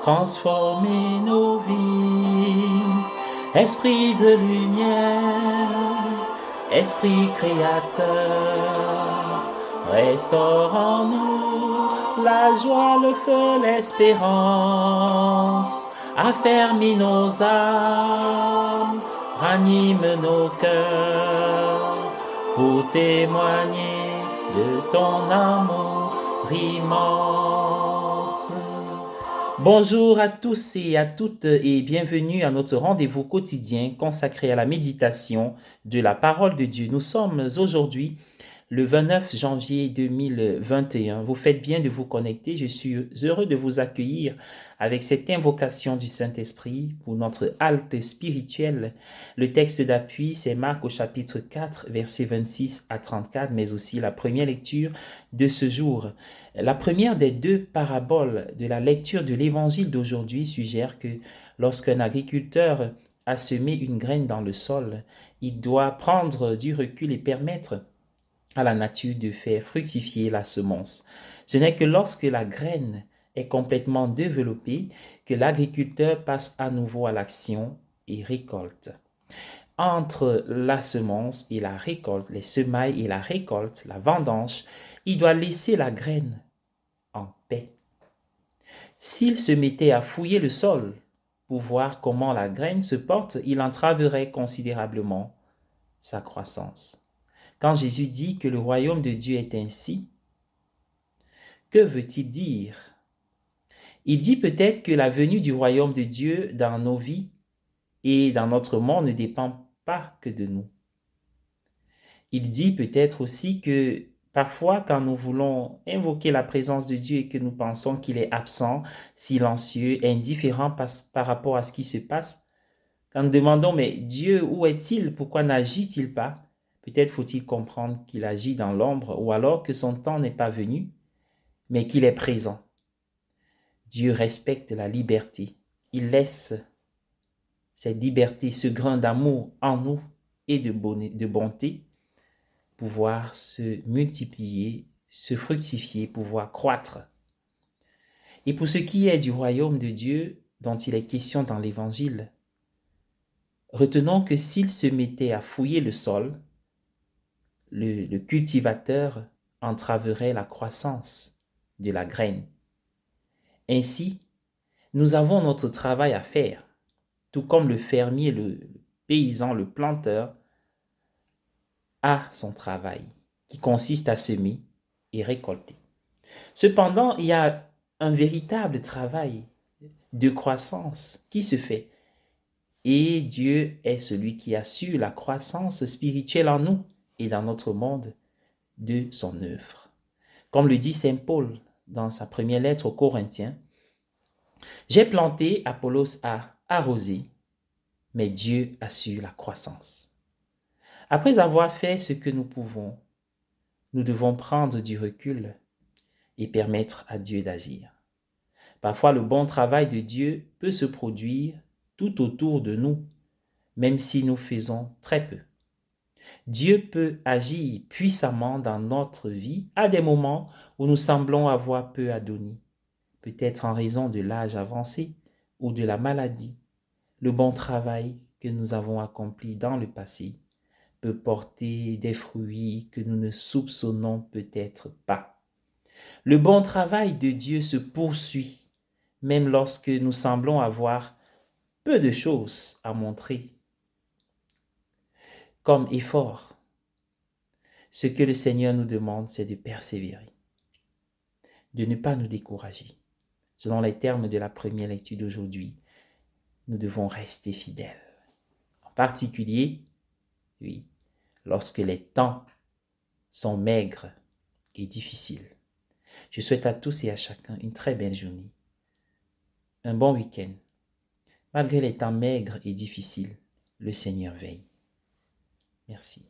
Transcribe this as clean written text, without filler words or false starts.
Transformez nos vies, Esprit de lumière, Esprit créateur, restaure en nous la joie, le feu, l'espérance, affermis nos âmes, ranime nos cœurs, pour témoigner de ton amour immense. Bonjour à tous et à toutes et bienvenue à notre rendez-vous quotidien consacré à la méditation de la parole de Dieu. Nous sommes aujourd'hui le 29 janvier 2021. Vous faites bien de vous connecter. Je suis heureux de vous accueillir avec cette invocation du Saint-Esprit pour notre halte spirituelle. Le texte d'appui, c'est Marc au chapitre 4, versets 26 à 34, mais aussi la première lecture de ce jour. La première des deux paraboles de la lecture de l'évangile d'aujourd'hui suggère que lorsqu'un agriculteur a semé une graine dans le sol, il doit prendre du recul et permettre à la nature de faire fructifier la semence. Ce n'est que lorsque la graine est complètement développée que l'agriculteur passe à nouveau à l'action et récolte. Entre la semence et la récolte, les semailles et la récolte, la vendange, il doit laisser la graine en paix. S'il se mettait à fouiller le sol pour voir comment la graine se porte, il entraverait considérablement sa croissance. Quand Jésus dit que le royaume de Dieu est ainsi, que veut-il dire? Il dit peut-être que la venue du royaume de Dieu dans nos vies et dans notre monde ne dépend pas que de nous. Il dit peut-être aussi que parfois, quand nous voulons invoquer la présence de Dieu et que nous pensons qu'il est absent, silencieux, indifférent par rapport à ce qui se passe, quand nous demandons, mais Dieu, où est-il? Pourquoi n'agit-il pas? Peut-être faut-il comprendre qu'il agit dans l'ombre ou alors que son temps n'est pas venu, mais qu'il est présent. Dieu respecte la liberté. Il laisse cette liberté, ce grain d'amour en nous et de bonté, pouvoir se multiplier, se fructifier, pouvoir croître. Et pour ce qui est du royaume de Dieu dont il est question dans l'Évangile, retenons que s'il se mettait à fouiller le sol, le cultivateur entraverait la croissance de la graine. Ainsi, nous avons notre travail à faire, tout comme le fermier, le paysan, le planteur a son travail, qui consiste à semer et récolter. Cependant, il y a un véritable travail de croissance qui se fait. Et Dieu est celui qui assure la croissance spirituelle en nous et dans notre monde de son œuvre. Comme le dit Saint Paul dans sa première lettre aux Corinthiens, « J'ai planté, Apollos a arrosé, mais Dieu assure la croissance. » Après avoir fait ce que nous pouvons, nous devons prendre du recul et permettre à Dieu d'agir. Parfois, le bon travail de Dieu peut se produire tout autour de nous, même si nous faisons très peu. Dieu peut agir puissamment dans notre vie à des moments où nous semblons avoir peu à donner, peut-être en raison de l'âge avancé ou de la maladie. Le bon travail que nous avons accompli dans le passé peut porter des fruits que nous ne soupçonnons peut-être pas. Le bon travail de Dieu se poursuit, même lorsque nous semblons avoir peu de choses à montrer comme effort. Ce que le Seigneur nous demande, c'est de persévérer, de ne pas nous décourager. Selon les termes de la première lecture d'aujourd'hui, nous devons rester fidèles. En particulier, oui, lorsque les temps sont maigres et difficiles. Je souhaite à tous et à chacun une très belle journée, un bon week-end. Malgré les temps maigres et difficiles, le Seigneur veille. Merci.